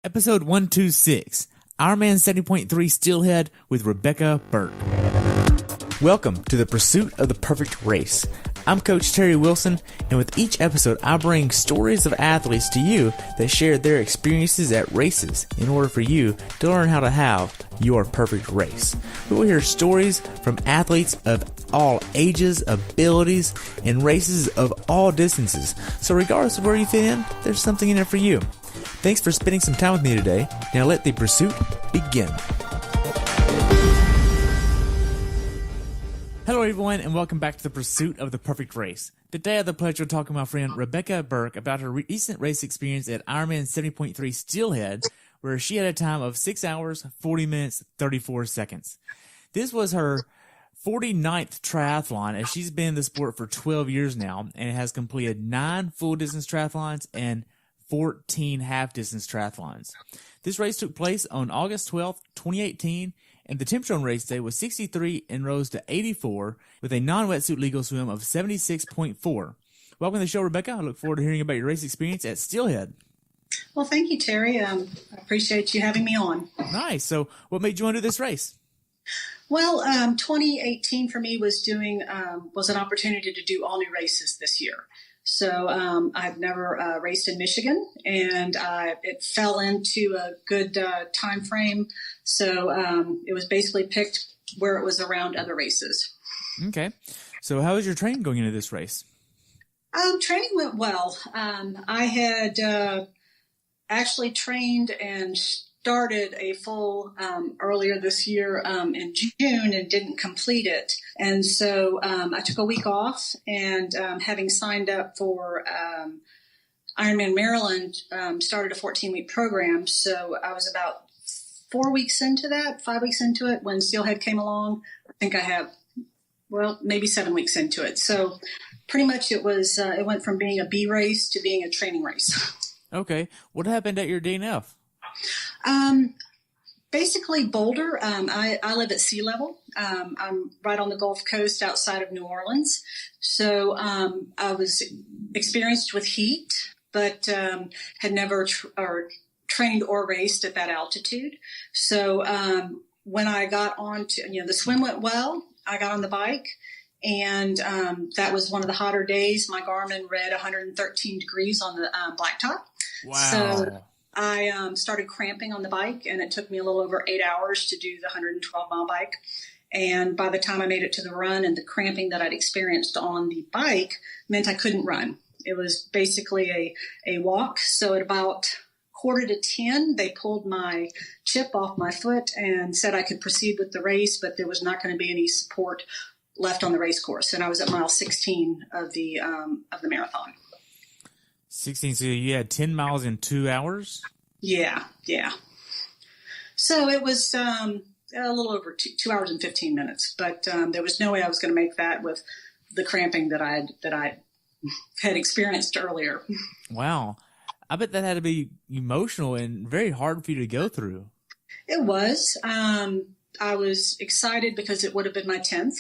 Episode 126, IRONMAN 70.3 Steelhead with Rebecca Bourque. Welcome to the pursuit of the perfect race. I'm Coach Terry Wilson, and with each episode, I bring stories of athletes to you that share their experiences at races in order for you to learn how to have your perfect race. We will hear stories from athletes of all ages, abilities, and races of all distances. So regardless of where you fit in, there's something in it for you. Thanks for spending some time with me today. Now let the pursuit begin. Hello everyone, and welcome back to the pursuit of the perfect race. Today I have the pleasure of talking to my friend Rebecca Bourque about her recent race experience at IRONMAN 70.3 Steelhead, where she had a time of 6 hours, 40 minutes, 34 seconds. This was her 49th triathlon, as she's been in the sport for 12 years now, and has completed 9 full-distance triathlons and 14 half-distance triathlons. This race took place on August 12th, 2018, and the temperature on race day was 63 and rose to 84 with a non-wetsuit legal swim of 76.4. Welcome to the show, Rebecca. I look forward to hearing about your race experience at Steelhead. Well, thank you, Terry. I appreciate you having me on. Nice. So what made you want to do this race? Well, 2018 for me was an opportunity to do all new races this year. So I've never raced in Michigan, and it fell into a good time frame. So it was basically picked where it was around other races. Okay. So how was your training going into this race? Training went well. I had actually trained and started a full earlier this year in June and didn't complete it. And so I took a week off, and having signed up for Ironman Maryland, started a 14-week program. So I was about 5 weeks into it when Steelhead came along. I think I have, maybe 7 weeks into it. So pretty much it went from being a B race to being a training race. Okay. What happened at your DNF? Basically Boulder. I live at sea level. I'm right on the Gulf Coast outside of New Orleans. So, I was experienced with heat, but, had never trained or raced at that altitude. So, when I got on to, the swim went well. I got on the bike, and, that was one of the hotter days. My Garmin read 113 degrees on the, blacktop. Wow. So I started cramping on the bike, and it took me a little over 8 hours to do the 112-mile bike. And by the time I made it to the run, and the cramping that I'd experienced on the bike meant I couldn't run. It was basically a walk. So at about 9:45, they pulled my chip off my foot and said I could proceed with the race, but there was not going to be any support left on the race course. And I was at mile 16 of the marathon. 16, so you had 10 miles in 2 hours? Yeah. So it was a little over 2 hours and 15 minutes, but there was no way I was going to make that with the cramping that I had experienced earlier. Wow. I bet that had to be emotional and very hard for you to go through. It was. I was excited because it would have been my 10th.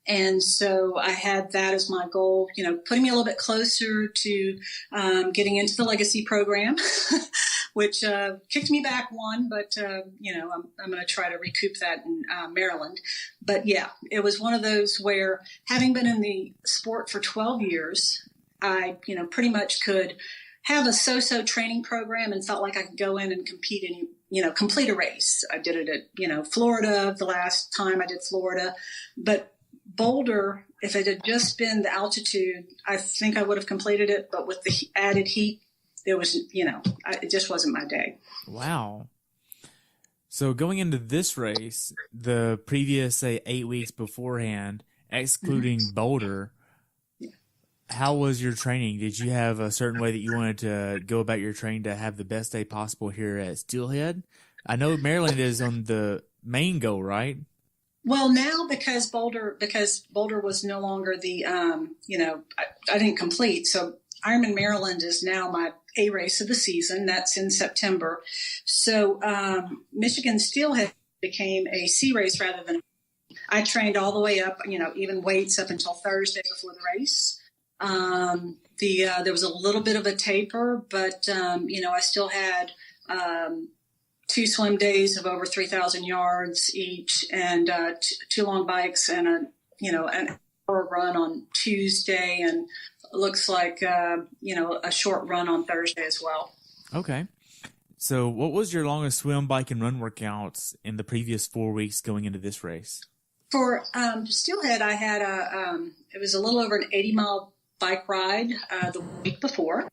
And so I had that as my goal, putting me a little bit closer to getting into the legacy program, which kicked me back one, but, I'm going to try to recoup that in Maryland. But, yeah, it was one of those where, having been in the sport for 12 years, I, pretty much could have a so-so training program and felt like I could go in and compete and, complete a race. I did it at, Florida the last time I did Florida, but Boulder, if it had just been the altitude, I think I would have completed it. But with the added heat, there was, it just wasn't my day. Wow. So going into this race, the previous, say, 8 weeks beforehand, excluding Boulder, how was your training? Did you have a certain way that you wanted to go about your training to have the best day possible here at Steelhead? I know Maryland is on the main goal, right? Well, now because Boulder was no longer the, I didn't complete. So Ironman Maryland is now my A race of the season. That's in September. So Michigan Steelhead became a C race rather than. I trained all the way up, even weights up until Thursday before the race. There was a little bit of a taper, but I still had 2 swim days of over 3,000 yards each, and 2 long bikes and an hour run on Tuesday, and it looks like a short run on Thursday as well. Okay. So what was your longest swim, bike, and run workouts in the previous 4 weeks going into this race? For Steelhead, I had it was a little over an 80-mile bike ride the week before,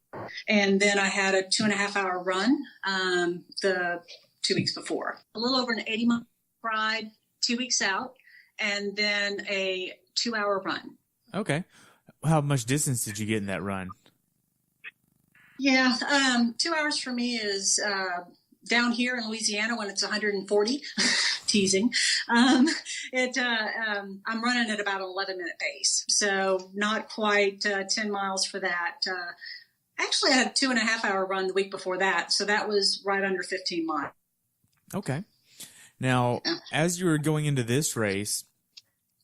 and then I had a 2.5-hour run the 2 weeks before. A little over an 80-mile ride 2 weeks out, and then a 2-hour run. Okay. How much distance did you get in that run? Yeah, 2 hours for me is down here in Louisiana when it's 140. Teasing. I'm running at about an 11-minute pace, so not quite 10 miles for that. Actually, I had a 2.5-hour run the week before that, so that was right under 15 miles. Okay. Now, as you were going into this race,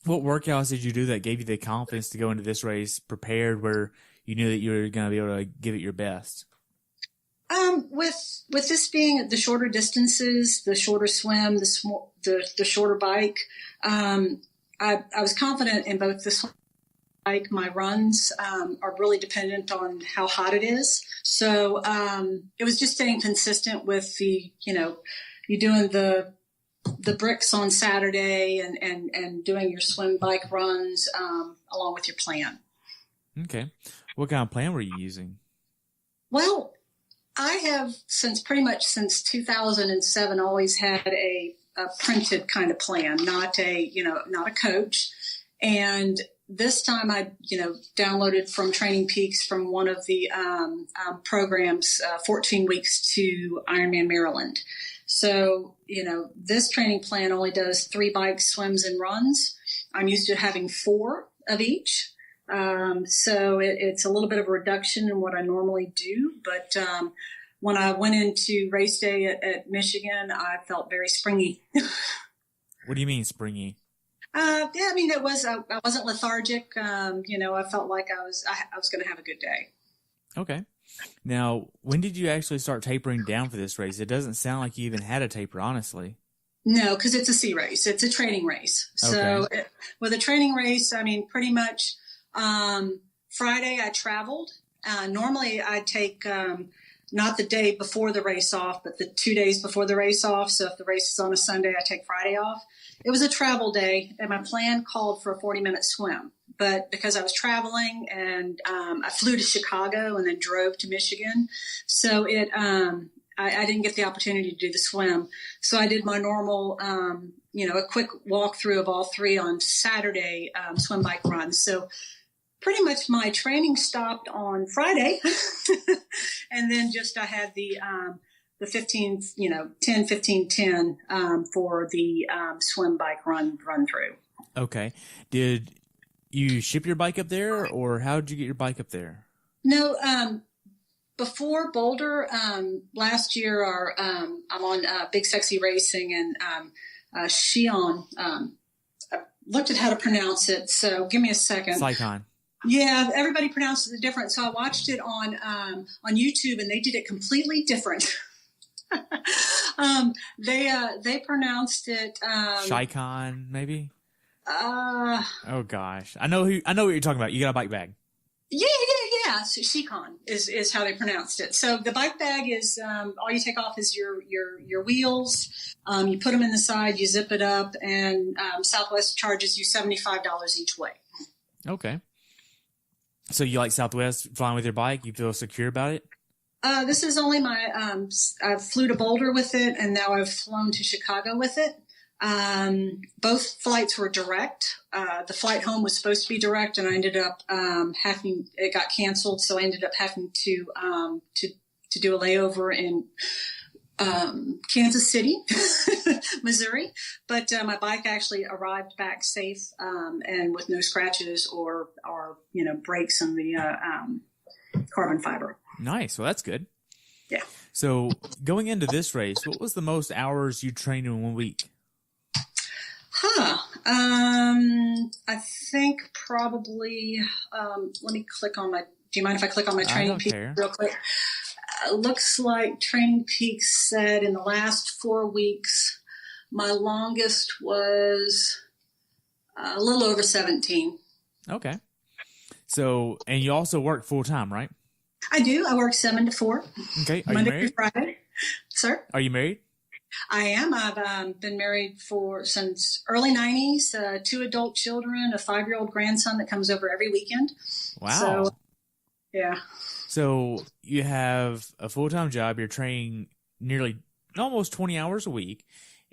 what workouts did you do that gave you the confidence to go into this race prepared, where you knew that you were going to be able to give it your best? With this being the shorter distances, the shorter swim, the shorter bike, I was confident in both the swim and bike. My runs are really dependent on how hot it is. So it was just staying consistent with you doing the bricks on Saturday and doing your swim bike runs along with your plan. Okay. What kind of plan were you using? Well, I have pretty much since 2007 always had a printed kind of plan, not a coach. And this time I downloaded from Training Peaks from one of the programs, 14 weeks to Ironman Maryland. So, this training plan only does 3 bikes, swims, and runs. I'm used to having 4 of each. So it's a little bit of a reduction in what I normally do. But when I went into race day at Michigan, I felt very springy. What do you mean springy? I wasn't lethargic. I felt like I was going to have a good day. Okay. Now, when did you actually start tapering down for this race? It doesn't sound like you even had a taper, honestly. No, because it's a C race. It's a training race. So with a training race, pretty much Friday I traveled. Normally I take not the day before the race off, but the 2 days before the race off. So if the race is on a Sunday, I take Friday off. It was a travel day, and my plan called for a 40-minute swim. But because I was traveling and I flew to Chicago and then drove to Michigan, so I didn't get the opportunity to do the swim. So I did my normal, a quick walkthrough of all 3 on Saturday, swim, bike, run. So pretty much my training stopped on Friday. And then I had the 15, 10, 15, 10 for the swim, bike, run through. Okay. Did you ship your bike up there, or how did you get your bike up there? No, before Boulder, last year, I'm on Big Sexy Racing, and Xi'an. I looked at how to pronounce it, so give me a second. Saikon. Yeah, everybody pronounces it different. So I watched it on YouTube, and they did it completely different. They pronounced it Saikon, maybe. Oh gosh, I know what you're talking about. You got a bike bag. Yeah. So Shikon is how they pronounced it. So the bike bag is all you take off is your wheels. You put them in the side, you zip it up, and Southwest charges you $75 each way. Okay. So you like Southwest flying with your bike? You feel secure about it? This is only my. I flew to Boulder with it, and now I've flown to Chicago with it. Both flights were direct. The flight home was supposed to be direct, and I ended up it got canceled, so I ended up having to do a layover in Kansas City, Missouri. But my bike actually arrived back safe and with no scratches or breaks in the carbon fiber. Nice. Well, that's good. Yeah. So going into this race, what was the most hours you trained in 1 week? I think probably, let me click on do you mind if I click on my training piece real quick? Looks like Training Peaks said in the last 4 weeks, my longest was a little over 17. Okay. So, and you also work full time, right? I do. I work 7 to 4. Okay. Are you Monday married? through Friday. Sir? Are you married? I am. I've been married since early 90s, 2 adult children, a 5-year-old grandson that comes over every weekend. Wow. So, yeah. So you have a full-time job. You're training almost 20 hours a week,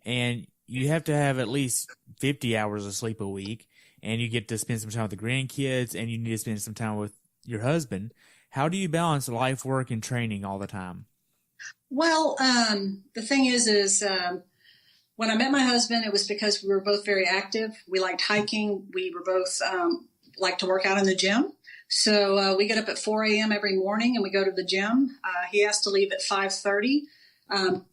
and you have to have at least 50 hours of sleep a week, and you get to spend some time with the grandkids, and you need to spend some time with your husband. How do you balance life, work, and training all the time? Well, the thing is when I met my husband, it was because we were both very active. We liked hiking. We were both like to work out in the gym. So we get up at 4 a.m. every morning and we go to the gym. He has to leave at 5:30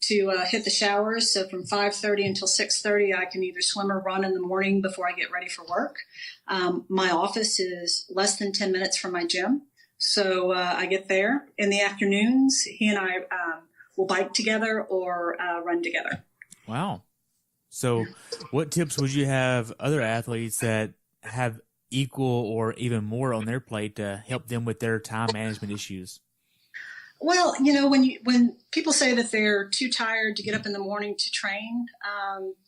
to hit the showers. So from 5:30 until 6:30, I can either swim or run in the morning before I get ready for work. My office is less than 10 minutes from my gym. So I get there. In the afternoons, he and I will bike together or run together. Wow. So what tips would you have other athletes that have equal or even more on their plate to help them with their time management issues? Well, when people say that they're too tired to get up in the morning to train,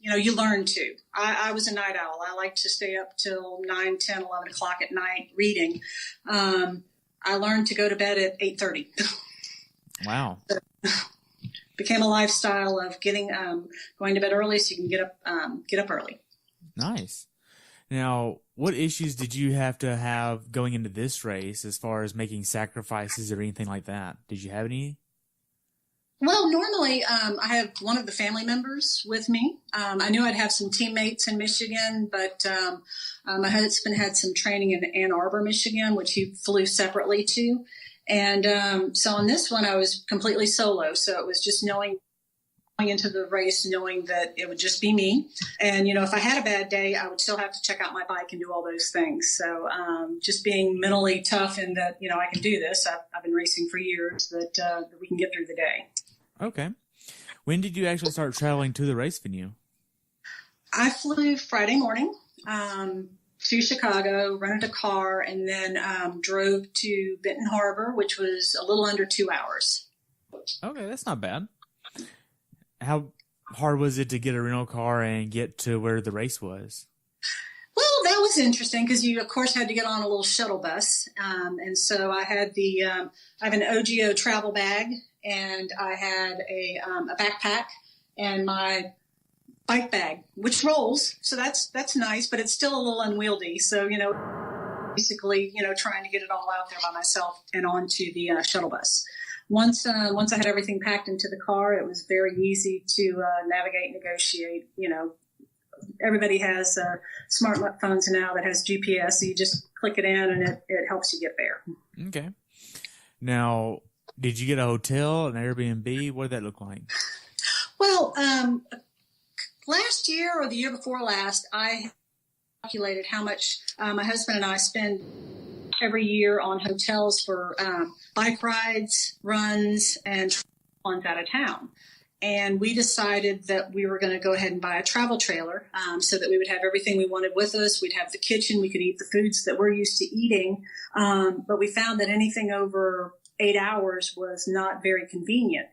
you learn to. I was a night owl. I like to stay up till 9, 10, 11 o'clock at night reading. I learned to go to bed at 8:30. Wow. So, became a lifestyle of going to bed early so you can get up early. Nice. Now, what issues did you have to have going into this race as far as making sacrifices or anything like that? Did you have any? Well, normally I have one of the family members with me. I knew I'd have some teammates in Michigan, but my husband had some training in Ann Arbor, Michigan, which he flew separately to. And so on this one, I was completely solo. So it was just going into the race, knowing that it would just be me. And, if I had a bad day, I would still have to check out my bike and do all those things. So just being mentally tough and that, I can do this. I've been racing for years, that we can get through the day. Okay. When did you actually start traveling to the race venue? I flew Friday morning to Chicago, rented a car, and then drove to Benton Harbor, which was a little under 2 hours. Okay, that's not bad. How hard was it to get a rental car and get to where the race was? Well, that was interesting because you, of course, had to get on a little shuttle bus. And so I had I have an OGO travel bag, and I had a backpack and my bike bag, which rolls. So that's nice, but it's still a little unwieldy. So, basically, trying to get it all out there by myself and onto the shuttle bus. Once I had everything packed into the car, it was very easy to navigate, negotiate. Everybody has smartphones now that has GPS, so you just click it in and it helps you get there. Okay. Now, did you get a hotel, an Airbnb? What did that look like? Well, last year or the year before last, I calculated how much my husband and I spend every year on hotels for bike rides, runs, and ones out of town. And we decided that we were going to go ahead and buy a travel trailer so that we would have everything we wanted with us. We'd have the kitchen. We could eat the foods that we're used to eating. But we found that anything over 8 hours was not very convenient.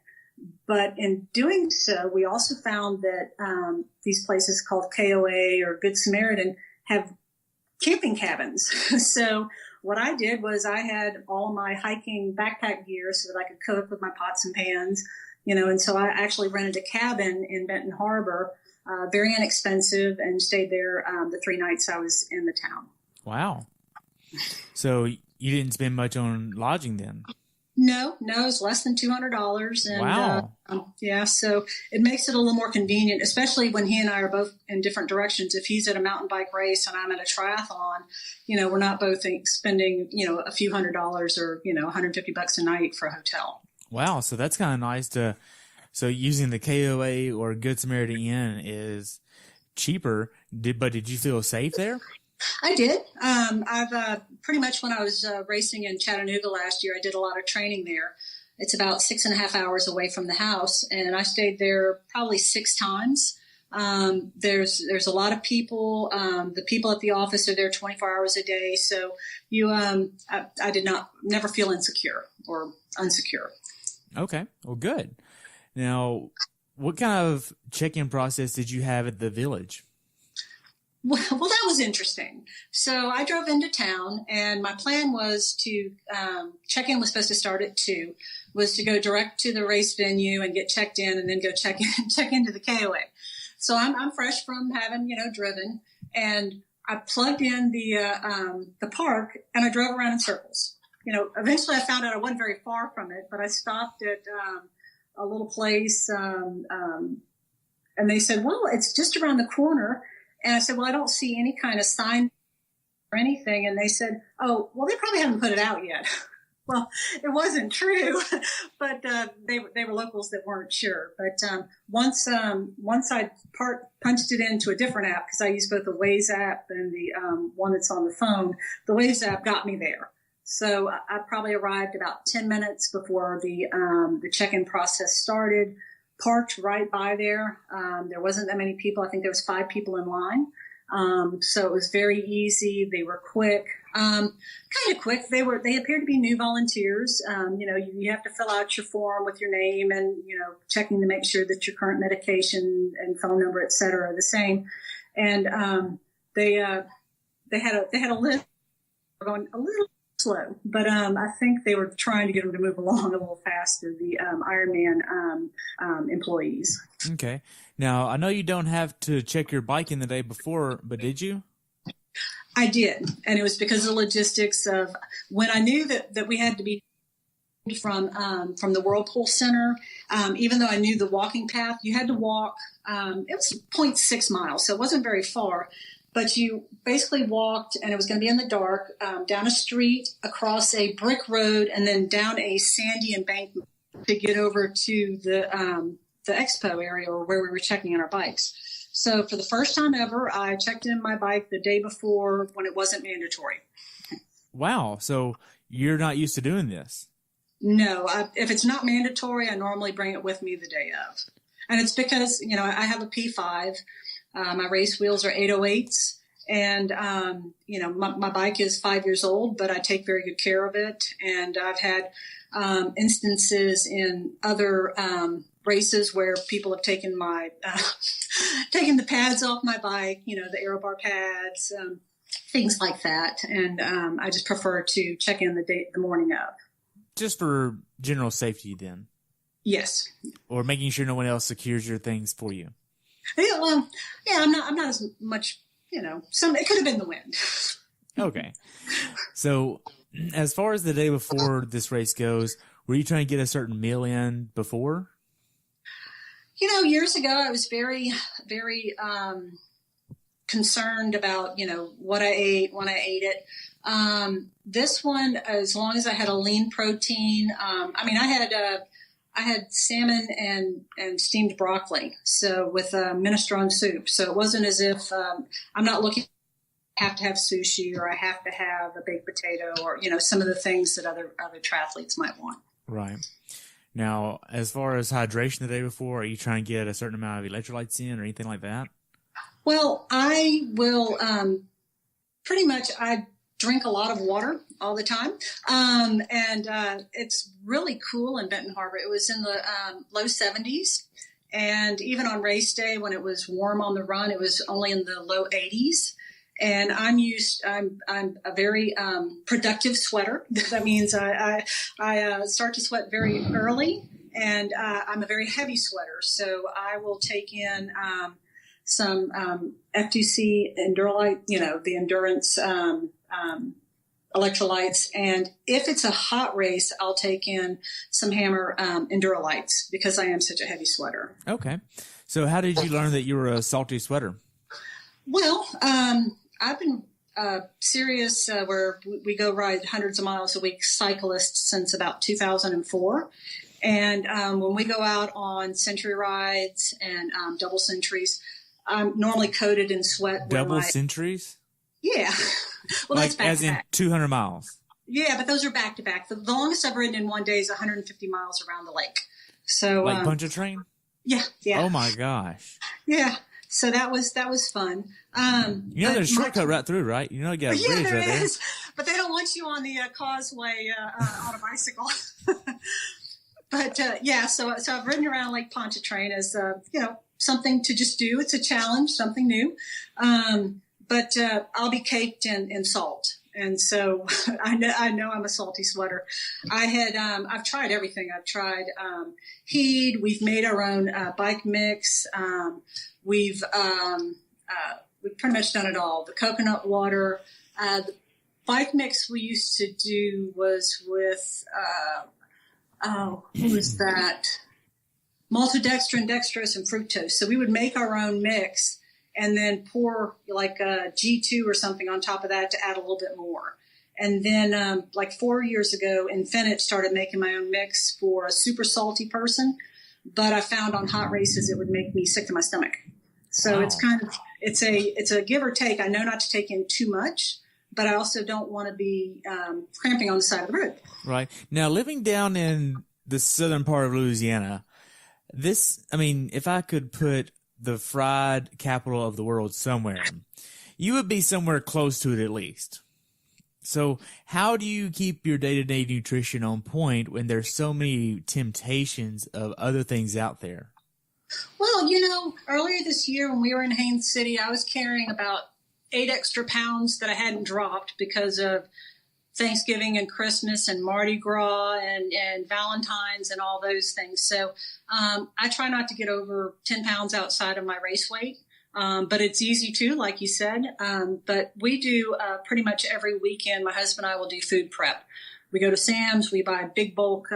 But in doing so, we also found that these places called KOA or Good Samaritan have camping cabins. So what I did was I had all my hiking backpack gear so that I could cook with my pots and pans, and so I actually rented a cabin in Benton Harbor, very inexpensive, and stayed there the 3 nights I was in the town. Wow. So you didn't spend much on lodging then? No, it's less than $200. And, wow. So it makes it a little more convenient, especially when he and I are both in different directions. If he's at a mountain bike race and I'm at a triathlon, we're not both spending, a few $100s or, $150 a night for a hotel. Wow. So that's kind of nice so using the KOA or Good Samaritan Inn is cheaper, but did you feel safe there? I did. I've pretty much when I was racing in Chattanooga last year, I did a lot of training there. It's about 6.5 hours away from the house, and I stayed there probably 6 times. There's a lot of people. The people at the office are there 24 hours a day. So I did never feel insecure or unsecure. Okay. Well, good. Now, what kind of check-in process did you have at the village? Well, that was interesting. So I drove into town, and my plan was to check-in was supposed to start at 2, was to go direct to the race venue and get checked in, and then go check into the KOA. So I'm fresh from having, driven, and I plugged in the park, and I drove around in circles. Eventually I found out I wasn't very far from it, but I stopped at a little place, and they said, well, it's just around the corner. And I said, well, I don't see any kind of sign or anything. And they said, oh, well, they probably haven't put it out yet. Well, it wasn't true, but they were locals that weren't sure. But once I punched it into a different app, because I use both the Waze app and the one that's on the phone, the Waze app got me there. So I probably arrived about 10 minutes before the check-in process started. Parked right by there. There wasn't that many people. I think there was 5 people in line. So it was very easy. They were quick. Kind of quick. They appeared to be new volunteers. You have to fill out your form with your name and, checking to make sure that your current medication and phone number, et cetera, are the same. And, they had a list going a little slow, but, I think they were trying to get them to move along a little faster, the, Ironman, employees. Okay. Now, I know you don't have to check your bike in the day before, but did you? I did, and it was because of the logistics of when I knew that we had to be from the Whirlpool Center. Even though I knew the walking path, you had to walk. It was 0.6 miles, so it wasn't very far. But you basically walked, and it was going to be in the dark, down a street, across a brick road, and then down a sandy embankment to get over to the expo area, or where we were checking in our bikes. So for the first time ever, I checked in my bike the day before when it wasn't mandatory. Wow. So you're not used to doing this? No. If it's not mandatory, I normally bring it with me the day of. And it's because, I have a P5. My race wheels are 808s. And, my bike is 5 years old, but I take very good care of it. And I've had instances in other races where people have taken taken the pads off my bike, the aero bar pads, things like that. And I just prefer to check in the morning of. Just for general safety, then? Yes. Or making sure no one else secures your things for you? Yeah, well, yeah, I'm not as much, it could have been the wind. Okay. So as far as the day before this race goes, were you trying to get a certain meal in before? Years ago, I was very, very concerned about, what I ate when I ate it. This one, as long as I had a lean protein, I had salmon and steamed broccoli, so with minestrone soup. So it wasn't as if I'm not looking. Have to have sushi, or I have to have a baked potato, or some of the things that other triathletes might want. Right. Now, as far as hydration the day before, are you trying to get a certain amount of electrolytes in or anything like that? Well, I will pretty much, I drink a lot of water all the time. And it's really cool in Benton Harbor. It was in the low 70s. And even on race day, when it was warm on the run, it was only in the low 80s. And I'm a very productive sweater. That means I start to sweat very early, and I'm a very heavy sweater. So I will take in some F2C Endurolite, the endurance electrolytes. And if it's a hot race, I'll take in some Hammer Endurolites because I am such a heavy sweater. Okay. So how did you learn that you were a salty sweater? Well, I've been serious where we go ride hundreds of miles a week cyclist since about 2004. And when we go out on century rides and double centuries, I'm normally coated in sweat. Double centuries? Yeah. Well, like that's back as in 200 miles? Yeah, but those are back to back. The longest I've ridden in one day is 150 miles around the lake. So Like punch a train? Yeah. Oh my gosh. Yeah. So that was fun. There's a shortcut right through, right? You got a bridge there right there. is, but they don't want you on the causeway on a bicycle. But so I've ridden around Lake Pontchartrain as something to just do. It's a challenge, something new. But I'll be caked in salt. And so I know I'm a salty sweater. I've tried everything. I've tried heat. We've made our own bike mix. We've pretty much done it all. The coconut water. The bike mix we used to do was with, what was that? Maltodextrin, dextrose, and fructose. So we would make our own mix and then pour like a G2 or something on top of that to add a little bit more. And then 4 years ago, Infinite started making my own mix for a super salty person. But I found on hot races it would make me sick to my stomach. So It's it's a give or take. I know not to take in too much, but I also don't want to be cramping on the side of the road. Right. Now, living down in the southern part of Louisiana, if I could put the fried capital of the world somewhere, you would be somewhere close to it at least. So how do you keep your day-to-day nutrition on point when there's so many temptations of other things out there? Well, earlier this year when we were in Haines City, I was carrying about 8 extra pounds that I hadn't dropped because of Thanksgiving and Christmas and Mardi Gras and Valentine's and all those things. So I try not to get over 10 pounds outside of my race weight. But it's easy too, like you said. But we do pretty much every weekend. My husband and I will do food prep. We go to Sam's. We buy big bulk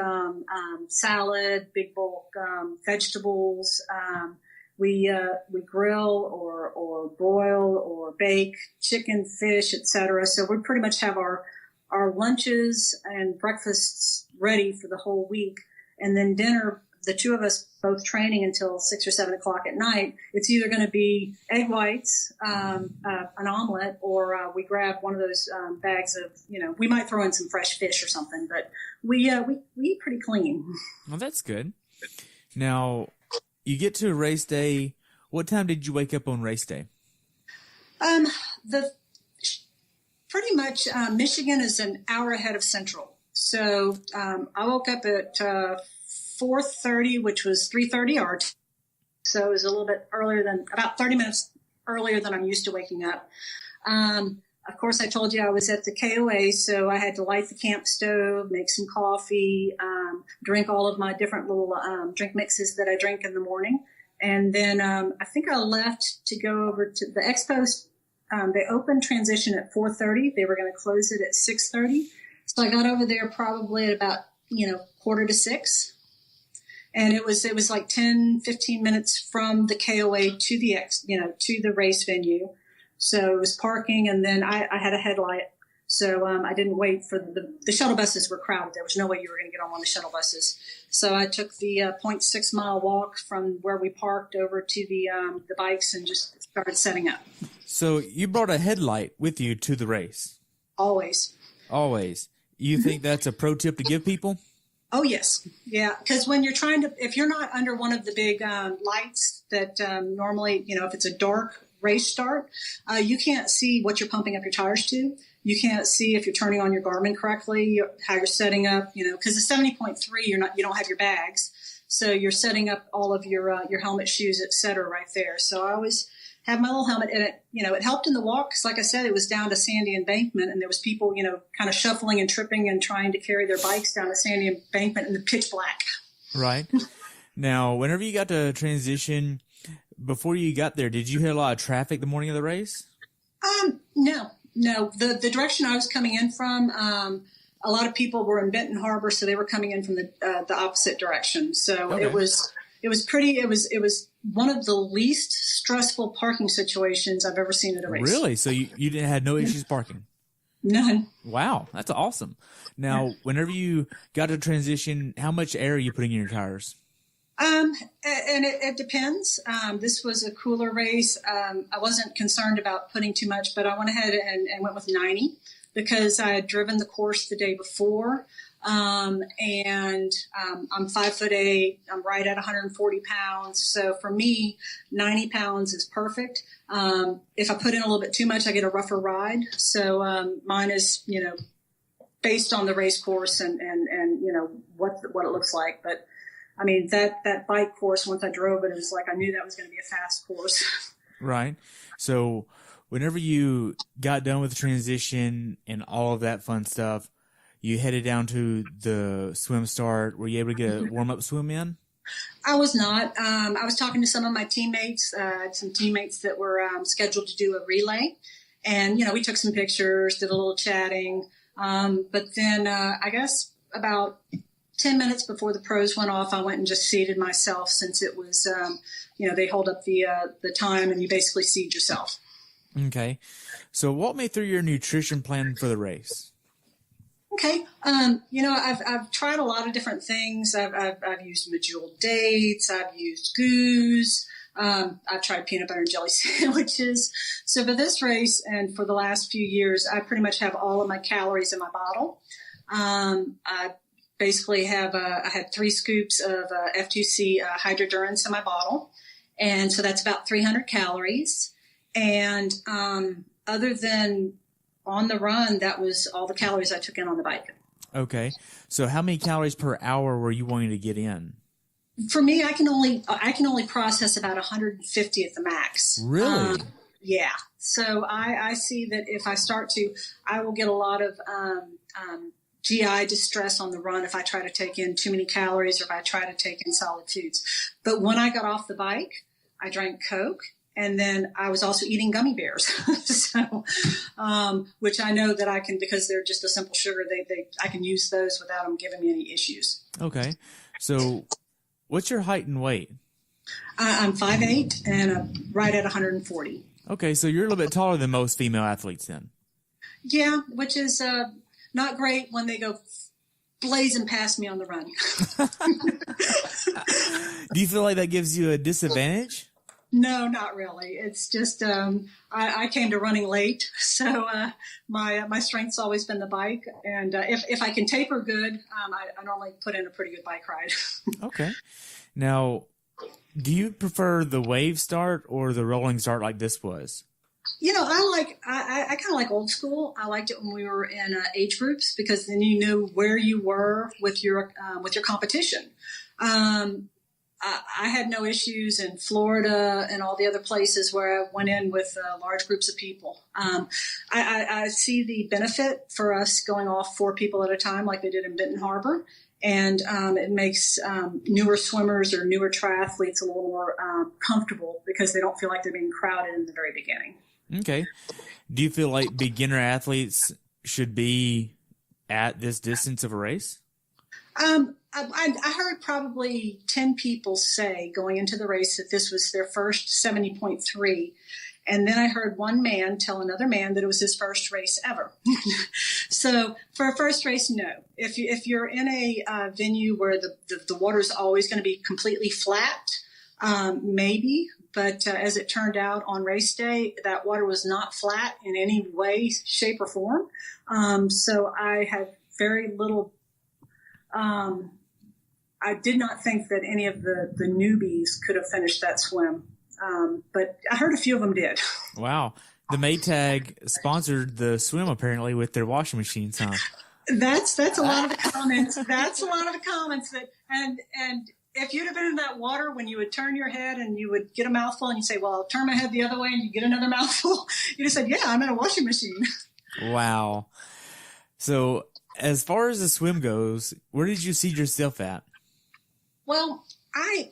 salad, big bulk vegetables. We grill or broil or bake chicken, fish, etc. So we pretty much have our lunches and breakfasts ready for the whole week, and then dinner. The two of us both training until 6 or 7 o'clock at night. It's either going to be egg whites, an omelet, or we grab one of those bags of, we might throw in some fresh fish or something, but we eat pretty clean. Well, that's good. Now, you get to race day. What time did you wake up on race day? Pretty much Michigan is an hour ahead of Central. So I woke up at 4:30, which was 3:30 our time. So it was a little bit earlier about 30 minutes earlier than I'm used to waking up. Of course, I told you I was at the KOA, so I had to light the camp stove, make some coffee, drink all of my different little drink mixes that I drink in the morning. And then I think I left to go over to the expo. They opened transition at 4:30. They were going to close it at 6:30. So I got over there probably at about, 5:45. And it was like 10, 15 minutes from the KOA to to the race venue. So it was parking, and then I had a headlight. So I didn't wait for the shuttle buses were crowded. There was no way you were going to get on one of the shuttle buses. So I took the 0.6 mile walk from where we parked over to the bikes and just started setting up. So you brought a headlight with you to the race? Always. Always. You think that's a pro tip to give people? Oh, yes. Yeah. Because when you're if you're not under one of the big lights that normally, if it's a dark race start, you can't see what you're pumping up your tires to. You can't see if you're turning on your Garmin correctly, how you're setting up, because the 70.3, you don't have your bags. So you're setting up all of your helmet, shoes, et cetera, right there. So I always have my little helmet, and it helped in the walk. Cause like I said, it was down to sandy embankment, and there was people, kind of shuffling and tripping and trying to carry their bikes down the sandy embankment in the pitch black. Right. Now, whenever you got to transition, before you got there, did you hit a lot of traffic the morning of the race? No. The direction I was coming in from, a lot of people were in Benton Harbor, so they were coming in from the opposite direction. So okay. It was one of the least stressful parking situations I've ever seen at a race. Really? So you had no issues parking? None. Wow, that's awesome. Now, whenever you got to transition, how much air are you putting in your tires? And it depends. This was a cooler race. I wasn't concerned about putting too much, but I went ahead and went with 90. because I had driven the course the day before. I'm 5'8". I'm right at 140 pounds. So for me, 90 pounds is perfect. If I put in a little bit too much, I get a rougher ride. So mine is, based on the race course and what it looks like. But I mean, that bike course, once I drove it, it was like I knew that was going to be a fast course. Right. So whenever you got done with the transition and all of that fun stuff, you headed down to the swim start. Were you able to get a warm-up swim in? I was not. I was talking to some of my teammates, some teammates that were scheduled to do a relay. And, we took some pictures, did a little chatting. But then I guess about 10 minutes before the pros went off, I went and just seated myself, since it was, they hold up the time and you basically seed yourself. Okay. So walk me through your nutrition plan for the race. Okay. I've tried a lot of different things. I've used medjool dates. I've used goos. I've tried peanut butter and jelly sandwiches. So for this race and for the last few years, I pretty much have all of my calories in my bottle. I basically I had 3 scoops of F2C hydrodurance in my bottle. And so that's about 300 calories. And other than on the run, that was all the calories I took in on the bike. Okay. So how many calories per hour were you wanting to get in? For me, I can only process about 150 at the max. Really? Yeah. So I see that if I start to, I will get a lot of GI distress on the run if I try to take in too many calories or if I try to take in solid foods. But when I got off the bike, I drank Coke. And then I was also eating gummy bears, so which I know that I can, because they're just a simple sugar. I can use those without them giving me any issues. Okay, so what's your height and weight? I'm 5'8" and I'm right at 140. Okay, so you're a little bit taller than most female athletes then. Yeah, which is not great when they go blazing past me on the run. Do you feel like that gives you a disadvantage? No, not really. It's just I came to running late, so my strength's always been the bike. And if I can taper good, I normally put in a pretty good bike ride. Okay. Now, do you prefer the wave start or the rolling start like this was? I kind of like old school. I liked it when we were in age groups, because then you knew where you were with your competition. I had no issues in Florida and all the other places where I went in with large groups of people. I see the benefit for us going off 4 people at a time like they did in Benton Harbor. And it makes newer swimmers or newer triathletes a little more comfortable, because they don't feel like they're being crowded in the very beginning. Okay. Do you feel like beginner athletes should be at this distance of a race? I heard probably 10 people say going into the race that this was their first 70.3. And then I heard one man tell another man that it was his first race ever. So for a first race, no. If you're in a venue where the water is always going to be completely flat, maybe. But as it turned out on race day, that water was not flat in any way, shape, or form. So I had very little. I did not think that any of the newbies could have finished that swim. But I heard a few of them did. Wow. The Maytag sponsored the swim apparently with their washing machines, huh? That's a lot of the comments. That's a lot of the comments that, and if you'd have been in that water when you would turn your head and you would get a mouthful and you say, well, I'll turn my head the other way, and you get another mouthful, you just said, yeah, I'm in a washing machine. Wow. So as far as the swim goes, where did you see yourself at? Well, I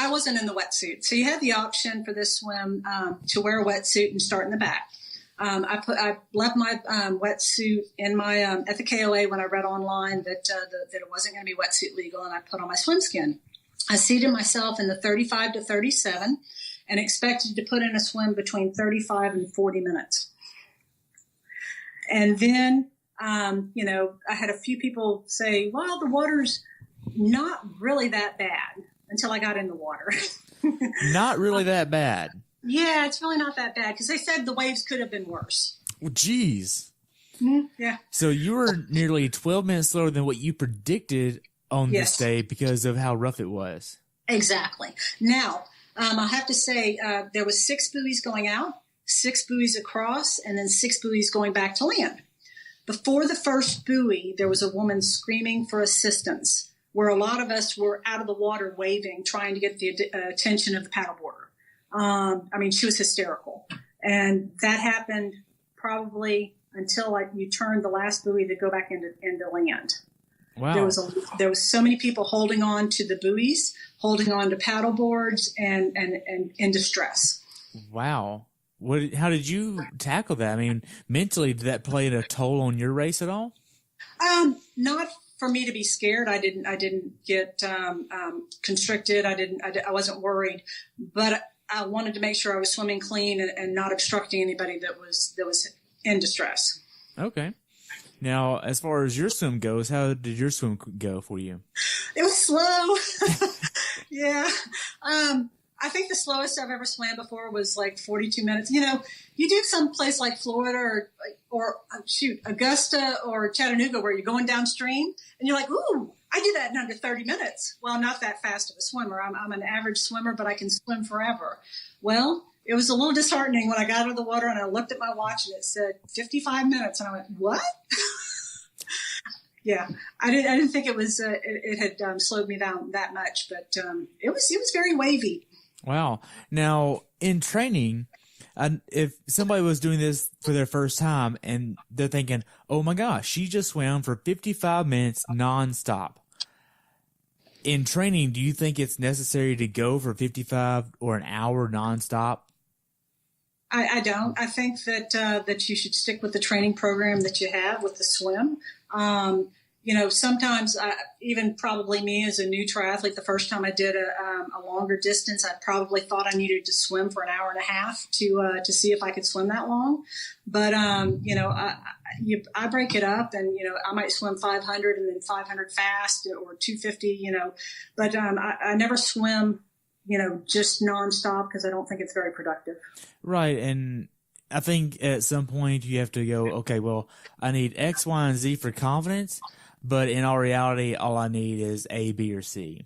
wasn't in the wetsuit. So you had the option for this swim to wear a wetsuit and start in the back. I left my wetsuit in my at the KOA when I read online that it wasn't going to be wetsuit legal, and I put on my swim skin. I seated myself in the 35 to 37 and expected to put in a swim between 35 and 40 minutes. And then, I had a few people say, well, the water's not really that bad, until I got in the water. Not really that bad. Yeah, it's really not that bad, because they said the waves could have been worse. Well, geez. Yeah. So you were nearly 12 minutes slower than what you predicted on this day because of how rough it was. Exactly. Now, I have to say there was 6 buoys going out, 6 buoys across, and then 6 buoys going back to land. Before the first buoy, there was a woman screaming for assistance, where a lot of us were out of the water waving, trying to get the attention of the paddleboarder. I mean, she was hysterical. And that happened probably until you turned the last buoy to go back into land. Wow. There was so many people holding on to the buoys, holding on to paddle boards, and in distress. Wow. How did you tackle that? I mean, mentally, did that play a toll on your race at all? Not for me to be scared. I didn't get constricted. I wasn't worried, but I wanted to make sure I was swimming clean and not obstructing anybody that was in distress. Okay. Now, as far as your swim goes, how did your swim go for you? It was slow. Yeah. I think the slowest I've ever swam before was 42 minutes. You know, you do some place like Florida or Augusta or Chattanooga where you're going downstream and you're like, ooh, I do that in under 30 minutes. Well, I'm not that fast of a swimmer. I'm an average swimmer, but I can swim forever. Well, it was a little disheartening when I got out of the water and I looked at my watch and it said 55 minutes. And I went, what? Yeah, I didn't think it was. It had slowed me down that much, but it was very wavy. Wow. Now, in training, if somebody was doing this for their first time and they're thinking, "Oh my gosh, she just swam for 55 minutes nonstop." In training, do you think it's necessary to go for 55 or an hour nonstop? I don't. I think that you should stick with the training program that you have with the swim. You know, sometimes even probably me as a new triathlete, the first time I did a longer distance, I probably thought I needed to swim for an hour and a half to see if I could swim that long. But, you know, I break it up and, you know, I might swim 500 and then 500 fast or 250, you know, but I never swim, you know, just nonstop because I don't think it's very productive. Right. And I think at some point you have to go, okay, well, I need X, Y, and Z for confidence. But in all reality, all I need is A, B, or C.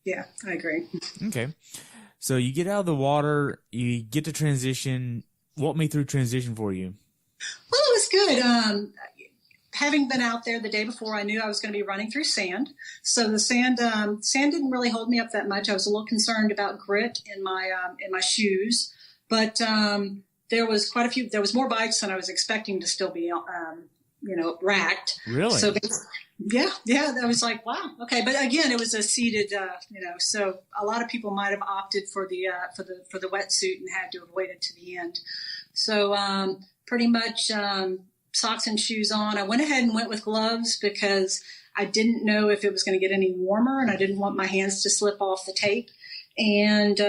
Yeah, I agree. Okay. So you get out of the water, you get to transition. Walk me through transition for you. Well, it was good. Having been out there the day before, I knew I was going to be running through sand. So the sand didn't really hold me up that much. I was a little concerned about grit in my shoes, but there was quite a few. There was more bites than I was expecting to still be you know, racked. Really? So yeah. I was like, wow, okay. But again, it was a seated, you know, so a lot of people might have opted for the wetsuit and had to have waited to the end. So pretty much socks and shoes on. I went ahead and went with gloves because I didn't know if it was going to get any warmer and I didn't want my hands to slip off the tape. And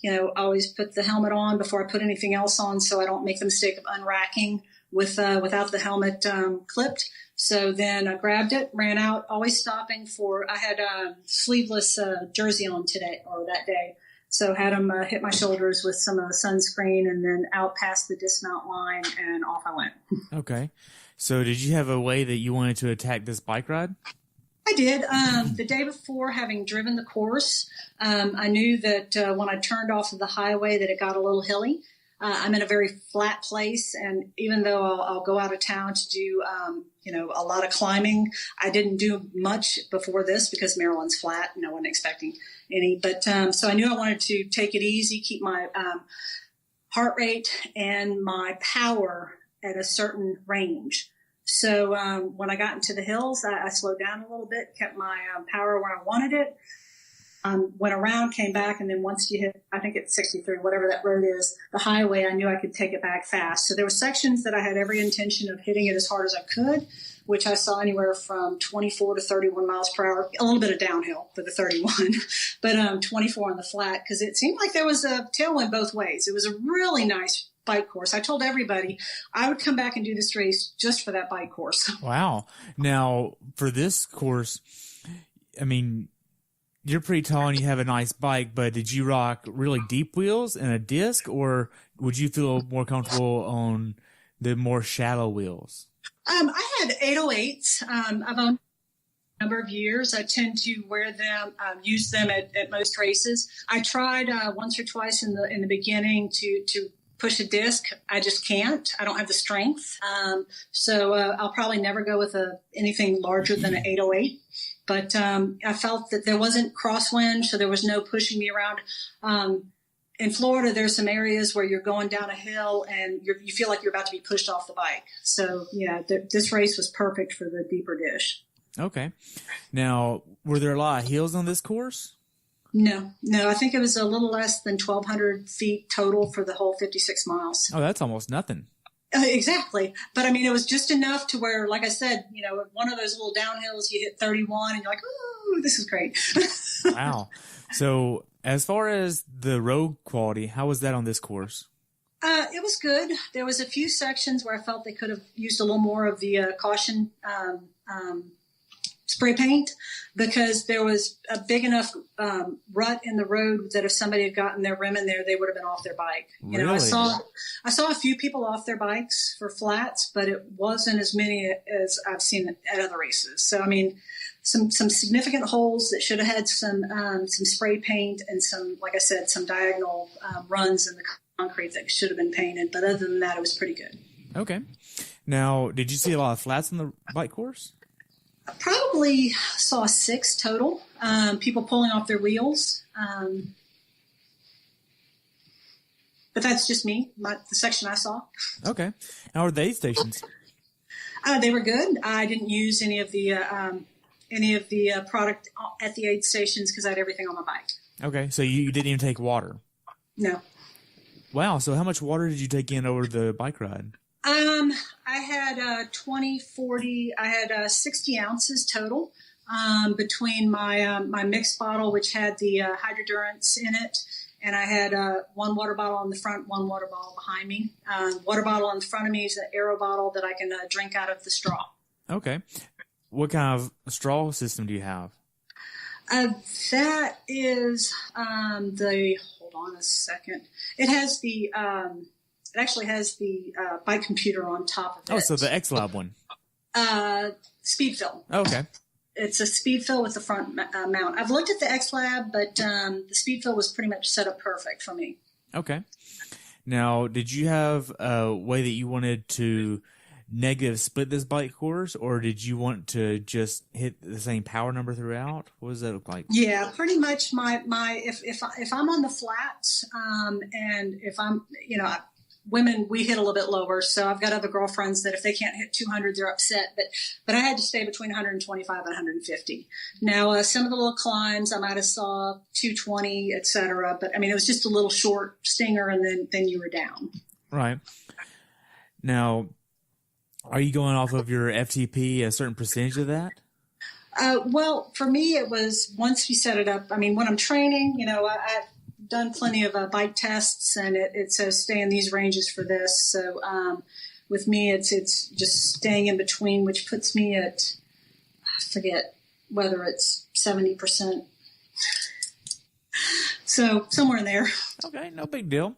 you know, I always put the helmet on before I put anything else on so I don't make the mistake of unracking without the helmet clipped. So then I grabbed it, ran out, always stopping I had a sleeveless jersey on today or that day. So had them hit my shoulders with some sunscreen and then out past the dismount line and off I went. Okay. So did you have a way that you wanted to attack this bike ride? I did. The day before, having driven the course, I knew that when I turned off of the highway that it got a little hilly. I'm in a very flat place, and even though I'll go out of town to do, you know, a lot of climbing, I didn't do much before this because Maryland's flat and I wasn't expecting any. But so I knew I wanted to take it easy, keep my heart rate and my power at a certain range. So when I got into the hills, I slowed down a little bit, kept my power where I wanted it. Went around, came back, and then once you hit, I think it's 63, whatever that road is, the highway, I knew I could take it back fast. So there were sections that I had every intention of hitting it as hard as I could, which I saw anywhere from 24 to 31 miles per hour, a little bit of downhill for the 31, but 24 on the flat, because it seemed like there was a tailwind both ways. It was a really nice bike course. I told everybody I would come back and do this race just for that bike course. Wow. Now, for this course, I mean, you're pretty tall and you have a nice bike, but did you rock really deep wheels and a disc, or would you feel more comfortable on the more shallow wheels? I had 808s. I've owned a number of years. I tend to wear them, use them at most races. I tried once or twice in the beginning to push a disc. I just can't. I don't have the strength. So I'll probably never go with anything larger than an 808. But I felt that there wasn't crosswind, so there was no pushing me around. In Florida, there's some areas where you're going down a hill and you feel like you're about to be pushed off the bike. So, yeah, this race was perfect for the deeper dish. Okay. Now, were there a lot of hills on this course? No. I think it was a little less than 1,200 feet total for the whole 56 miles. Oh, that's almost nothing. Exactly. But, I mean, it was just enough to where, like I said, one of those little downhills, you hit 31 and you're like, ooh, this is great. Wow. So as far as the road quality, how was that on this course? It was good. There was a few sections where I felt they could have used a little more of the caution spray paint, because there was a big enough rut in the road that if somebody had gotten their rim in there, they would have been off their bike. Really? I saw a few people off their bikes for flats, but it wasn't as many as I've seen at other races. So, I mean, some significant holes that should have had some spray paint and some, like I said, some diagonal runs in the concrete that should have been painted. But other than that, it was pretty good. Okay. Now, did you see a lot of flats on the bike course? I probably saw 6 total, people pulling off their wheels. But that's just me, the section I saw. Okay. How are the aid stations? They were good. I didn't use any of the product at the aid stations because I had everything on my bike. Okay, so you didn't even take water? No. Wow, so how much water did you take in over the bike ride? I had 20, 40, I had 60 ounces total between my mixed bottle, which had the hydrodurants in it, and I had one water bottle on the front, one water bottle behind me. Water bottle in front of me is an Aero bottle that I can drink out of the straw. Okay. What kind of straw system do you have? That is hold on a second. It has it actually has the bike computer on top of it. Oh, so the X-Lab one. Speedfill. Okay. It's a Speedfill with the front mount. I've looked at the X-Lab, but the Speedfill was pretty much set up perfect for me. Okay. Now, did you have a way that you wanted to negative split this bike course, or did you want to just hit the same power number throughout? What does that look like? Yeah, pretty much if I'm on the flats, and if I'm, women, we hit a little bit lower. So I've got other girlfriends that if they can't hit 200, they're upset. But I had to stay between 125 and 150. Now, some of the little climbs, I might have saw 220, et cetera. But, I mean, it was just a little short stinger, and then you were down. Right. Now, are you going off of your FTP, a certain percentage of that? Well, for me, it was once we set it up. I mean, when I'm training, I've done plenty of bike tests, and it says stay in these ranges for this. So with me, it's just staying in between, which puts me at, I forget whether it's 70%. So somewhere in there. Okay, no big deal.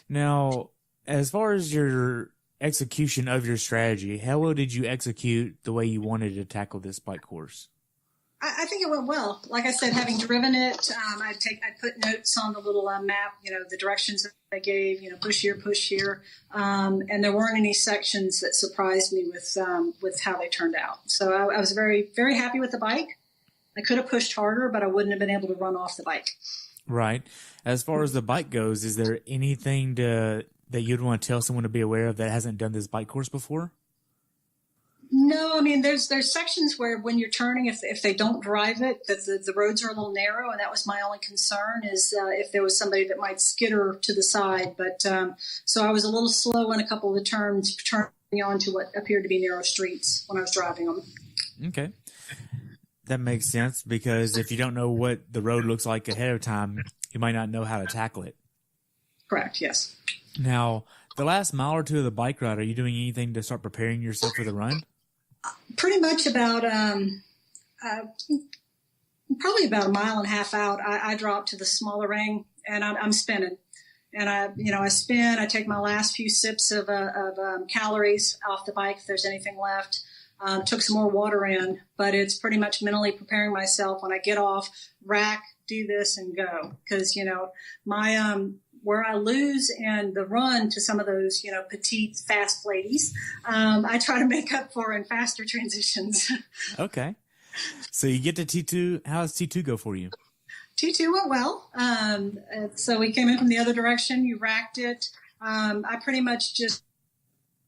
Now, as far as your execution of your strategy, how well did you execute the way you wanted to tackle this bike course? I think it went well. Like I said, having driven it, I'd put notes on the little map, the directions that I gave, push here. And there weren't any sections that surprised me with how they turned out. So I was very, very happy with the bike. I could have pushed harder, but I wouldn't have been able to run off the bike. Right. As far as the bike goes, is there anything that you'd want to tell someone to be aware of that hasn't done this bike course before? No, I mean, there's sections where when you're turning, if they don't drive it, that the roads are a little narrow, and that was my only concern is if there was somebody that might skitter to the side. But so I was a little slow in a couple of the turns, turning onto what appeared to be narrow streets when I was driving them. Okay. That makes sense, because if you don't know what the road looks like ahead of time, you might not know how to tackle it. Correct, yes. Now, the last mile or two of the bike ride, are you doing anything to start preparing yourself for the run? Pretty much about probably about a mile and a half out, I drop to the smaller ring, and I'm spinning. and I spin. I take my last few sips of calories off the bike if there's anything left. Took some more water in, but it's pretty much mentally preparing myself when I get off, rack, do this, and go. Because my where I lose in the run to some of those petite, fast ladies, I try to make up for in faster transitions. Okay, so you get to T2. How does T2 go for you? T2 went well. So we came in from the other direction. You racked it. I pretty much just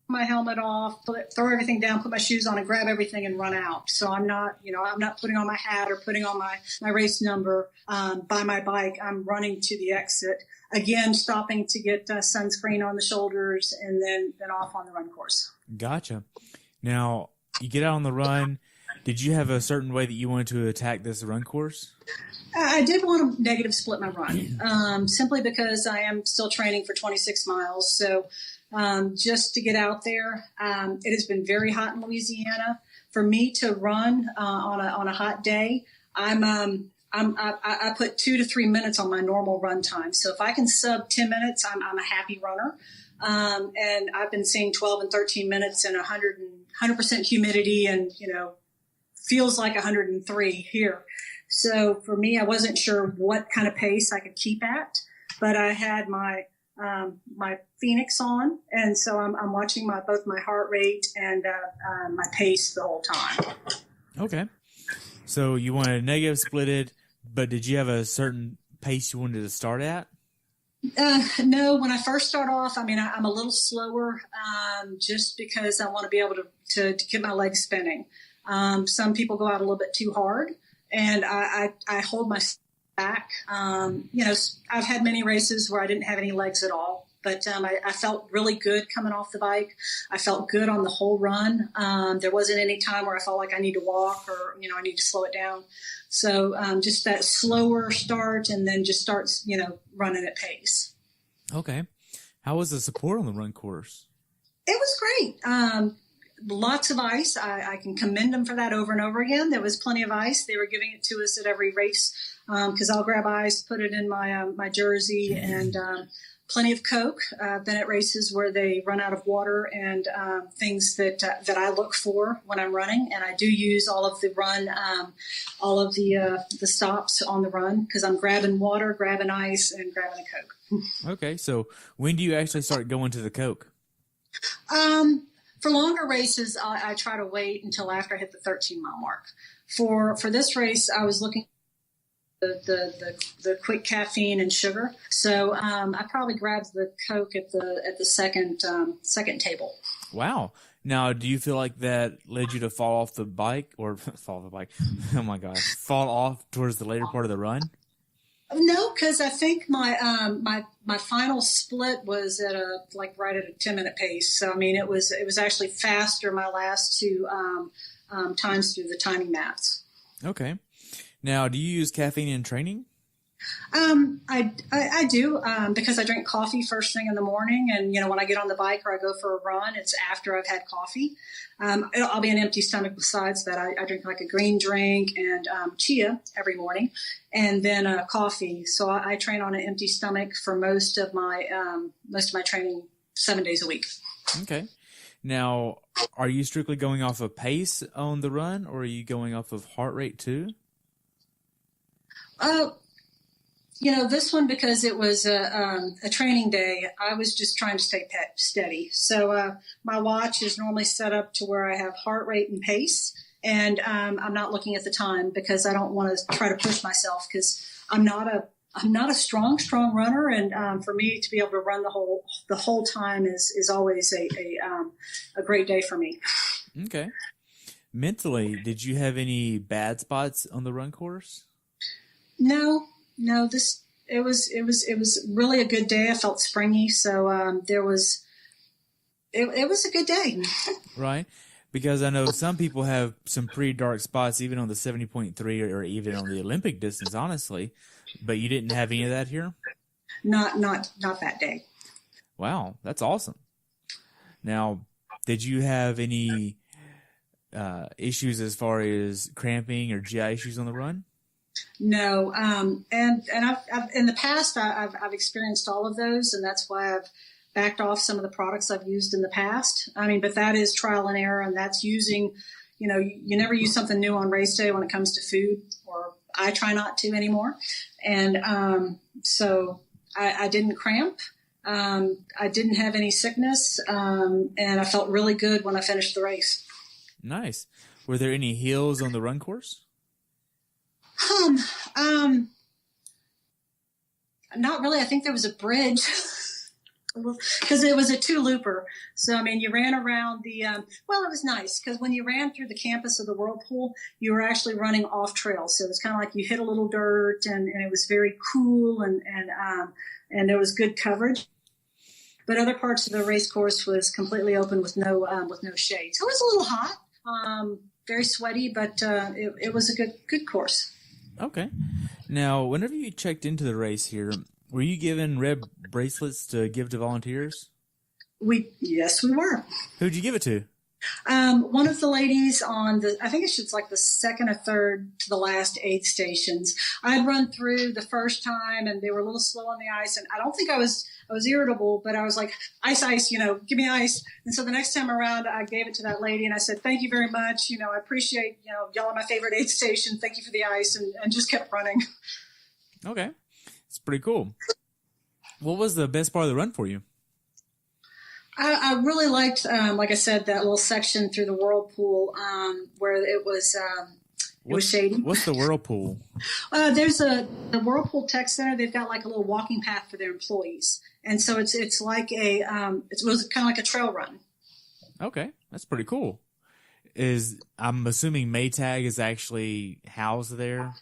put my helmet off, throw everything down, put my shoes on, and grab everything and run out. So I'm not putting on my hat or putting on my race number by my bike. I'm running to the exit. Again, stopping to get sunscreen on the shoulders and then off on the run course. Gotcha. Now, you get out on the run. Did you have a certain way that you wanted to attack this run course? I did want to negative split my run, simply because I am still training for 26 miles. So just to get out there, it has been very hot in Louisiana. For me to run on a hot day, I put 2 to 3 minutes on my normal run time. So if I can sub 10 minutes, I'm a happy runner. And I've been seeing 12 and 13 minutes in 100% humidity and, feels like 103 here. So for me, I wasn't sure what kind of pace I could keep at, but I had my Phoenix on. And so I'm watching both my heart rate and my pace the whole time. Okay. So you wanted to negative split it, but did you have a certain pace you wanted to start at? No, when I first start off, I'm a little slower, just because I want to be able to get my legs spinning. Some people go out a little bit too hard, and I hold my back. I've had many races where I didn't have any legs at all, but I felt really good coming off the bike. I felt good on the whole run. There wasn't any time where I felt like I need to walk or, I need to slow it down. So just that slower start and then just starts, running at pace. Okay. How was the support on the run course? It was great. Lots of ice. I can commend them for that over and over again. There was plenty of ice. They were giving it to us at every race because I'll grab ice, put it in my jersey, and plenty of Coke. Been at races where they run out of water and things that I look for when I'm running, and I do use all of the stops on the run because I'm grabbing water, grabbing ice, and grabbing a Coke. Okay, so when do you actually start going to the Coke? For longer races, I try to wait until after I hit the 13-mile mark. For this race, I was looking at the quick caffeine and sugar. So I probably grabbed the Coke at the second table. Wow. Now, do you feel like that led you to fall off the bike or fall off the bike? Oh my gosh, fall off towards the later part of the run? No, because I think my final split was right at a 10-minute pace. So it was actually faster my last two times through the timing mats. Okay. Now, do you use caffeine in training? I do because I drink coffee first thing in the morning, and when I get on the bike or I go for a run, it's after I've had coffee. I'll be an empty stomach. Besides that, I drink like a green drink and chia every morning, and then coffee. So I train on an empty stomach for most of my training 7 days a week. Okay. Now, are you strictly going off of pace on the run, or are you going off of heart rate too? This one, because it was a training day, I was just trying to stay steady. So my watch is normally set up to where I have heart rate and pace, and I'm not looking at the time because I don't want to try to push myself because I'm not a strong runner, and for me to be able to run the whole time is always a great day for me. Okay. Mentally, did you have any bad spots on the run course? No. It was really a good day. I felt springy, so it was a good day. Right, because I know some people have some pretty dark spots, even on the 70.3 or even on the Olympic distance. Honestly, but you didn't have any of that here. Not that day. Wow, that's awesome. Now, did you have any issues as far as cramping or GI issues on the run? No, and I've in the past I've experienced all of those, and that's why I've backed off some of the products I've used in the past. I mean, but that is trial and error, and that's using, you never use something new on race day when it comes to food, or I try not to anymore. And so I didn't cramp. I didn't have any sickness, and I felt really good when I finished the race. Nice. Were there any hills on the run course? Not really. I think there was a bridge because it was a 2-looper. So, I mean, you ran around well, it was nice because when you ran through the campus of the whirlpool, you were actually running off trail. So it was kind of like you hit a little dirt, and it was very cool, and there was good coverage. But other parts of the race course was completely open with no shade. So it was a little hot, very sweaty, but it was a good course. Okay. Now, whenever you checked into the race here, were you given red bracelets to give to volunteers? Yes, we were. Who'd you give it to? One of the ladies on I think it's like the second or third to the last aid stations. I'd run through the first time, and they were a little slow on the ice, and I don't think I was irritable, but I was like, ice, give me ice. And so the next time around, I gave it to that lady, and I said, thank you very much. I appreciate, y'all are my favorite aid station. Thank you for the ice, and just kept running. Okay. It's pretty cool. What was the best part of the run for you? I really liked, like I said, that little section through the whirlpool where it was shady. What's the whirlpool? There's the Whirlpool Tech Center. They've got like a little walking path for their employees, and so it's like it was kind of like a trail run. Okay, that's pretty cool. I'm assuming Maytag is actually housed there.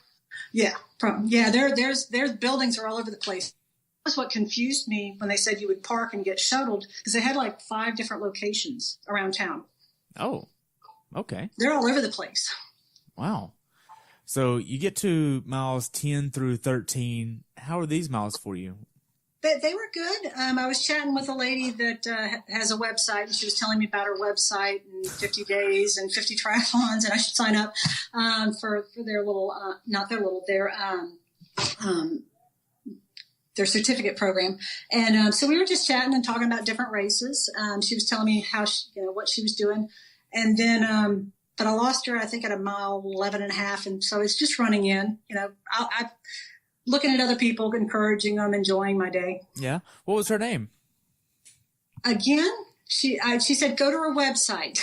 Yeah, there's buildings are all over the place. That's what confused me when they said you would park and get shuttled, because they had like 5 different locations around town. Oh, okay. They're all over the place. Wow. So you get to miles 10 through 13. How are these miles for you? They were good. I was chatting with a lady that has a website, and she was telling me about her website and 50 days and 50 triathlons, and I should sign up for their little, their certificate program. And so we were just chatting and talking about different races. She was telling me how what she was doing. And then, but I lost her, I think, at a mile 11 and a half. And so it's just running in, I looking at other people, encouraging them, enjoying my day. Yeah. What was her name? Again, she said, go to her website.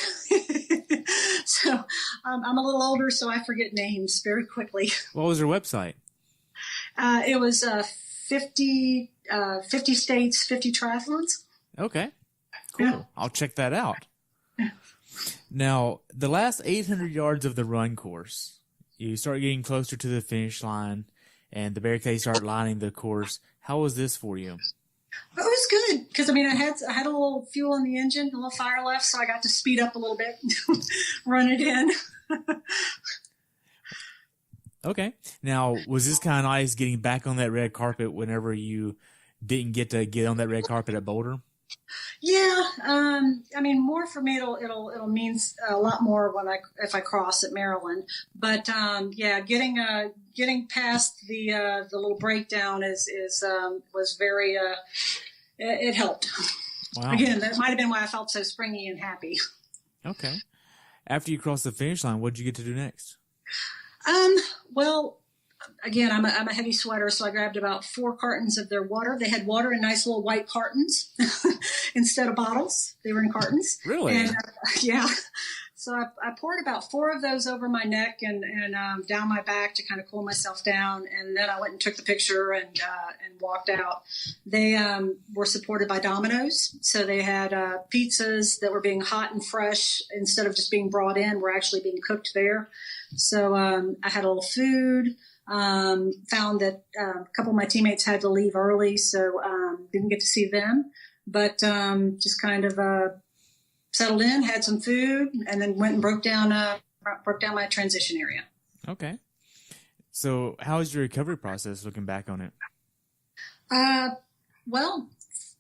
So I'm a little older, so I forget names very quickly. What was her website? It was 50 states, 50 triathlons. Okay, cool. Yeah. I'll check that out. Yeah. Now, the last 800 yards of the run course, you start getting closer to the finish line, and the barricades start lining the course. How was this for you? It was good because I had a little fuel in the engine, a little fire left, so I got to speed up a little bit, run it in. Okay. Now, was this kind of nice getting back on that red carpet whenever you didn't get to get on that red carpet at Boulder? Yeah. More for me, it'll mean a lot more if I cross at Maryland. But getting past the little breakdown was very it helped. Wow. Again, that might have been why I felt so springy and happy. Okay. After you crossed the finish line, what did you get to do next? Well, again, I'm a heavy sweater, so I grabbed about 4 cartons of their water. They had water in nice little white cartons instead of bottles. They were in cartons. Really? And, yeah. So I poured about 4 of those over my neck and down my back to kind of cool myself down. And then I went and took the picture and walked out. They were supported by Domino's. So they had pizzas that were being hot and fresh instead of just being brought in, were actually being cooked there. So I had a little food. Found that a couple of my teammates had to leave early, so didn't get to see them. But just kind of settled in, had some food, and then went and broke down my transition area. Okay. So how was your recovery process looking back on it? Well,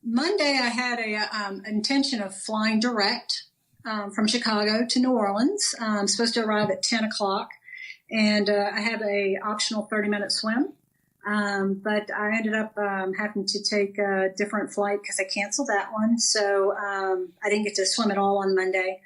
Monday I had a intention of flying direct from Chicago to New Orleans. I'm supposed to arrive at 10 o'clock. And I had a optional 30-minute swim. But I ended up having to take a different flight because I canceled that one. So I didn't get to swim at all on Monday.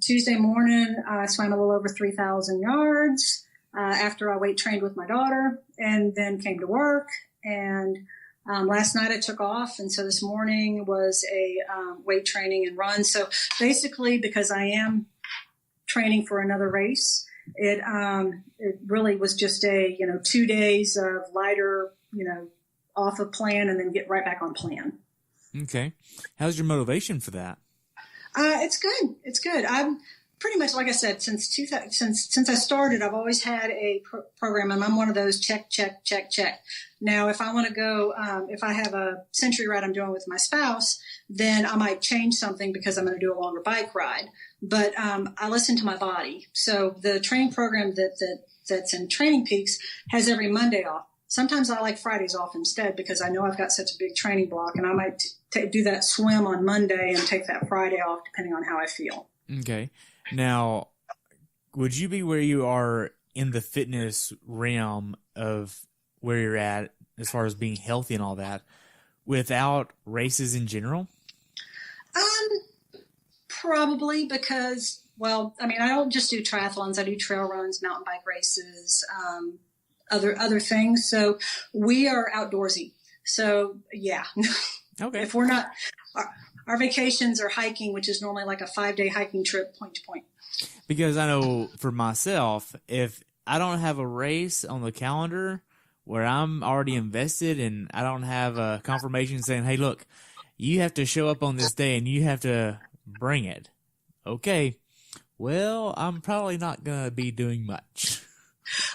Tuesday morning, I swam a little over 3,000 yards after I weight trained with my daughter, and then came to work. And last night I took off, and so this morning was a weight training and run. So basically, because I am training for another race, it really was just a 2 days of lighter, off of plan, and then get right back on plan. Okay, how's your motivation for that? It's good. It's good. I'm pretty much, like I said, since I started, I've always had a program, and I'm one of those check. Now, if I want to go, if I have a century ride I'm doing with my spouse, then I might change something because I'm going to do a longer bike ride. But I listen to my body. So the training program that's in Training Peaks has every Monday off. Sometimes I like Fridays off instead because I know I've got such a big training block, and I might do that swim on Monday and take that Friday off depending on how I feel. Okay. Now, would you be where you are in the fitness realm of where you're at as far as being healthy and all that without races in general? Probably because, I don't just do triathlons. I do trail runs, mountain bike races, other things. So we are outdoorsy. So yeah. Okay. If we're not, our vacations are hiking, which is normally like a 5-day hiking trip, point to point. Because I know for myself, if I don't have a race on the calendar where I'm already invested and I don't have a confirmation saying, hey, look, you have to show up on this day and you have to bring it. Okay. Well, I'm probably not going to be doing much.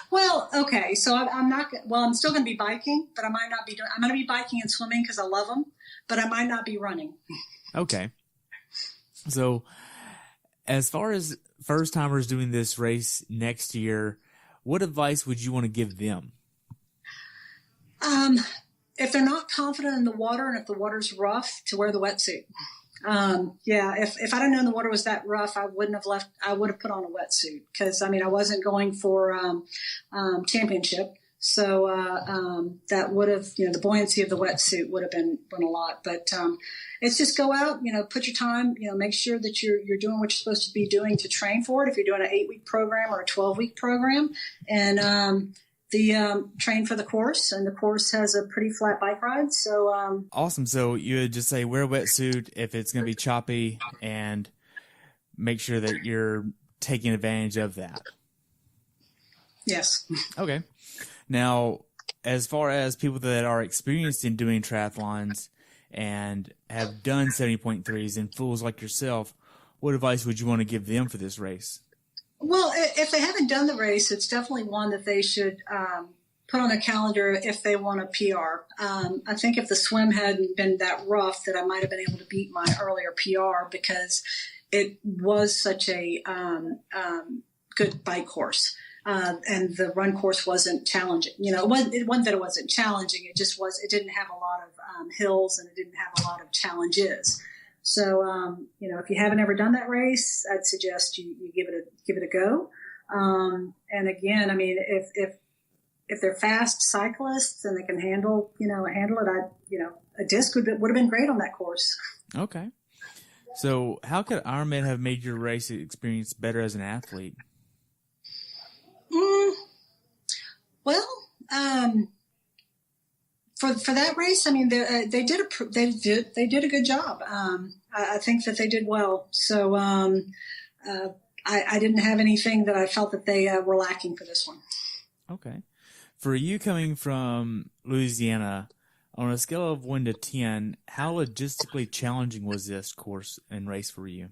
Well, okay. So I'm still going to be biking, but I might not be doing, I'm going to be biking and swimming because I love them, but I might not be running. Okay. So as far as first timers doing this race next year, what advice would you want to give them? If they're not confident in the water and if the water's rough, to wear the wetsuit. If I'd have known the water was that rough, I would have put on a wetsuit because, I wasn't going for championship. So that would have, the buoyancy of the wetsuit would have been a lot. But it's just go out, put your time, make sure that you're doing what you're supposed to be doing to train for it. If you're doing an 8-week program or a 12-week program, and train for the course, and the course has a pretty flat bike ride. So awesome. So you would just say wear a wetsuit if it's going to be choppy, and make sure that you're taking advantage of that. Yes. Okay. Now, as far as people that are experienced in doing triathlons and have done 70.3s and fools like yourself, what advice would you want to give them for this race? Well, if they haven't done the race, it's definitely one that they should put on their calendar if they want a PR. I think if the swim hadn't been that rough, that I might have been able to beat my earlier PR because it was such a good bike course. And the run course wasn't challenging. It wasn't that it wasn't challenging. It just was. It didn't have a lot of hills, and it didn't have a lot of challenges. So, if you haven't ever done that race, I'd suggest you give it a go. And again, if they're fast cyclists and they can handle it, a disc would have been great on that course. Okay. So how could Ironman have made your race experience better as an athlete? For that race, they did a good job. I think that they did well. So I didn't have anything that I felt that they were lacking for this one. Okay. For you coming from Louisiana, on a scale of 1 to 10, how logistically challenging was this course and race for you?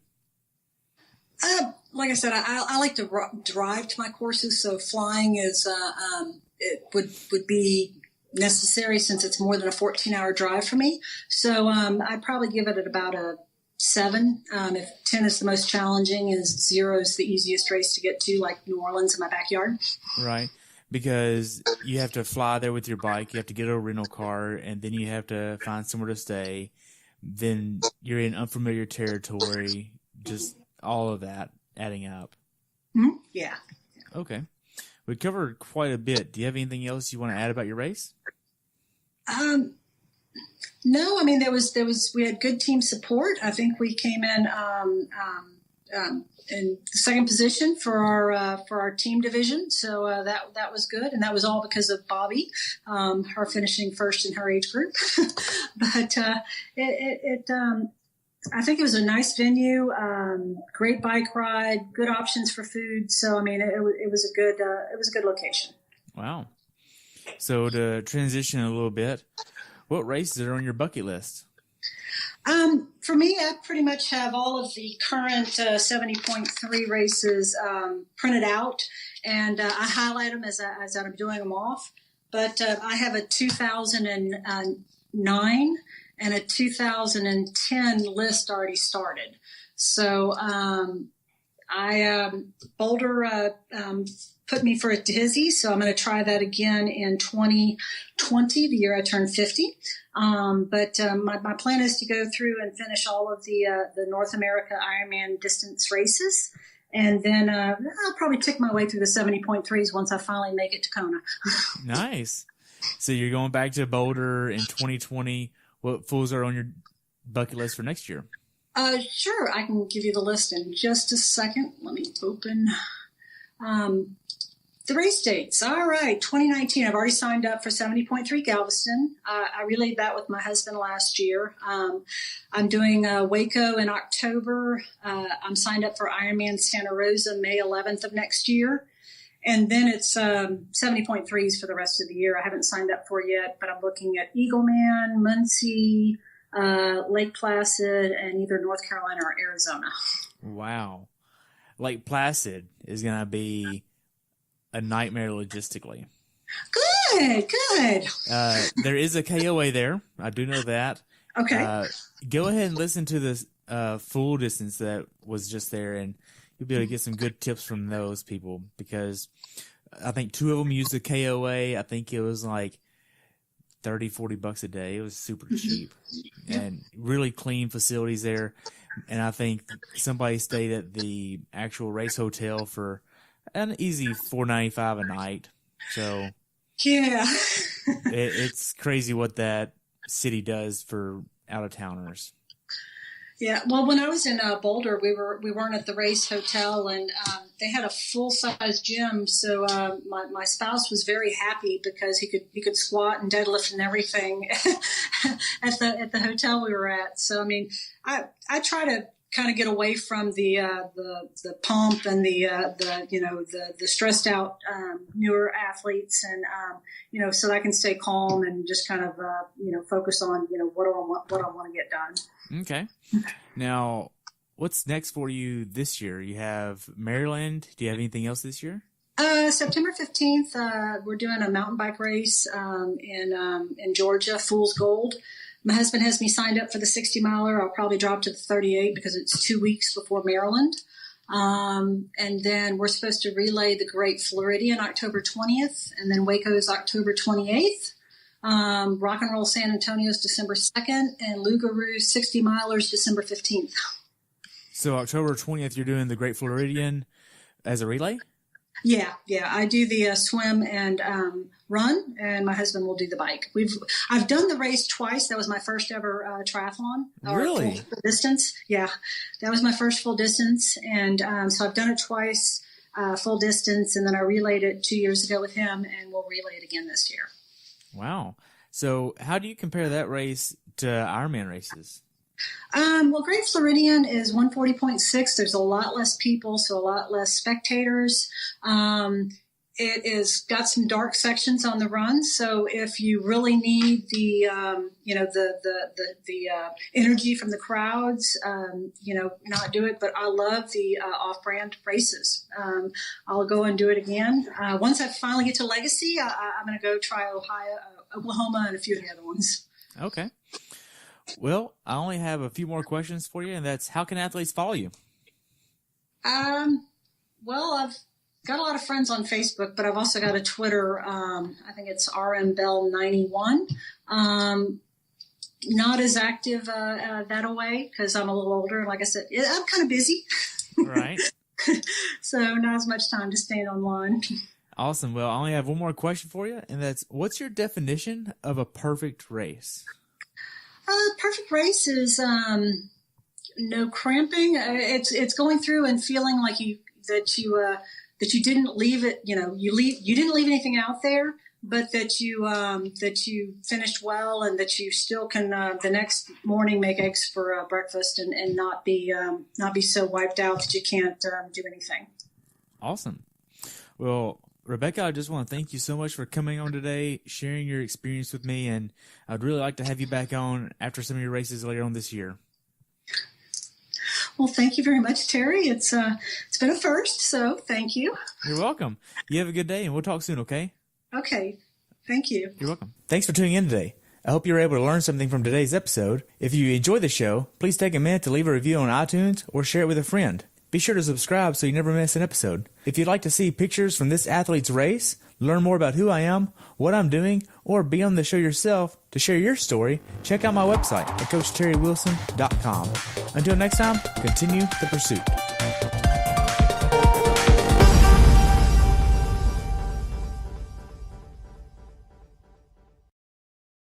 Like I said, I like to drive to my courses, so flying is it would be necessary since it's more than a 14-hour drive for me. So I'd probably give it at about a 7. If 10 is the most challenging, is 0 is the easiest race to get to, like New Orleans in my backyard. Right, because you have to fly there with your bike, you have to get a rental car, and then you have to find somewhere to stay. Then you're in unfamiliar territory, just all of that adding up. Mm-hmm. Yeah. Okay. We covered quite a bit. Do you have anything else you want to add about your race? No, I mean, we had good team support. I think we came in second position for our team division. So, that was good. And that was all because of Bobby, her finishing first in her age group. But, I think it was a nice venue, great bike ride, good options for food. So, I mean, it was a good location. Wow. So to transition a little bit, what races are on your bucket list? For me, I pretty much have all of the current 70.3 races printed out, and I highlight them as I'm doing them off. But I have a 2009 and a 2010 list already started. So Boulder put me for a dizzy, so I'm going to try that again in 2020, the year I turned 50. But my plan is to go through and finish all of the North America Ironman distance races. And then I'll probably tick my way through the 70.3s once I finally make it to Kona. Nice. So you're going back to Boulder in 2020. What fulls are on your bucket list for next year? Sure. I can give you the list in just a second. Let me open the race dates. All right. 2019, I've already signed up for 70.3 Galveston. I relayed that with my husband last year. I'm doing Waco in October. I'm signed up for Ironman Santa Rosa May 11th of next year. And then it's 70.3s for the rest of the year. I haven't signed up for yet, but I'm looking at Eagleman, Muncie, Lake Placid, and either North Carolina or Arizona. Wow. Lake Placid is going to be a nightmare logistically. Good. There is a KOA there. I do know that. Okay. Go ahead and listen to this full distance that was just there, and you'll be able to get some good tips from those people, because I think two of them used the KOA. I think it was like $30-$40 a day. It was super cheap and really clean facilities there. And I think somebody stayed at the actual race hotel for an easy $4.95 a night. So yeah, it's crazy what that city does for out of towners. Yeah, well, when I was in Boulder, we weren't at the race hotel, and they had a full size gym. So my spouse was very happy because he could squat and deadlift and everything at the hotel we were at. So I mean, I try to kind of get away from the pump and the stressed out newer athletes, and so I can stay calm and just kind of focus on what I want to get done. Okay. Now, what's next for you this year? You have Maryland. Do you have anything else this year? September 15th, we're doing a mountain bike race in Georgia, Fool's Gold. My husband has me signed up for the 60-miler. I'll probably drop to the 38 because it's 2 weeks before Maryland. And then we're supposed to relay the Great Floridian October 20th, and then Waco's October 28th. Rock and Roll San Antonio's December 2nd, and Lougarou 60-milers December 15th. So October 20th, you're doing the Great Floridian as a relay? Yeah. I do the swim and run, and my husband will do the bike. I've done the race twice. That was my first ever triathlon. Really? Full distance. Yeah, that was my first full distance, and so I've done it twice, full distance, and then I relayed it 2 years ago with him, and we'll relay it again this year. Wow. So how do you compare that race to Ironman races? Well, Great Floridian is 140.6. There's a lot less people, so a lot less spectators. It is got some dark sections on the run, so if you really need the energy from the crowds, not do it. But I love the off-brand races. I'll go and do it again. Once I finally get to Legacy, I'm going to go try Ohio, Oklahoma, and a few of the other ones. Okay. Well, I only have a few more questions for you, and that's, how can athletes follow you? Well, I've got a lot of friends on Facebook, but I've also got a Twitter. I think it's RMBell91. Not as active that away because I'm a little older. Like I said, I'm kind of busy. Right. So not as much time to stay online. Awesome. Well, I only have one more question for you, and that's, what's your definition of a perfect race? Perfect race is no cramping. It's going through and feeling like you didn't leave it. You didn't leave anything out there, but that you finished well, and that you still can the next morning make eggs for breakfast and not be so wiped out that you can't do anything. Awesome. Well, Rebecca, I just want to thank you so much for coming on today, sharing your experience with me, and I'd really like to have you back on after some of your races later on this year. Well, thank you very much, Terry. It's been a first, so thank you. You're welcome. You have a good day, and we'll talk soon, okay? Okay. Thank you. You're welcome. Thanks for tuning in today. I hope you were able to learn something from today's episode. If you enjoyed the show, please take a minute to leave a review on iTunes or share it with a friend. Be sure to subscribe so you never miss an episode. If you'd like to see pictures from this athlete's race, learn more about who I am, what I'm doing, or be on the show yourself to share your story, check out my website at CoachTerryWilson.com. Until next time, continue the pursuit.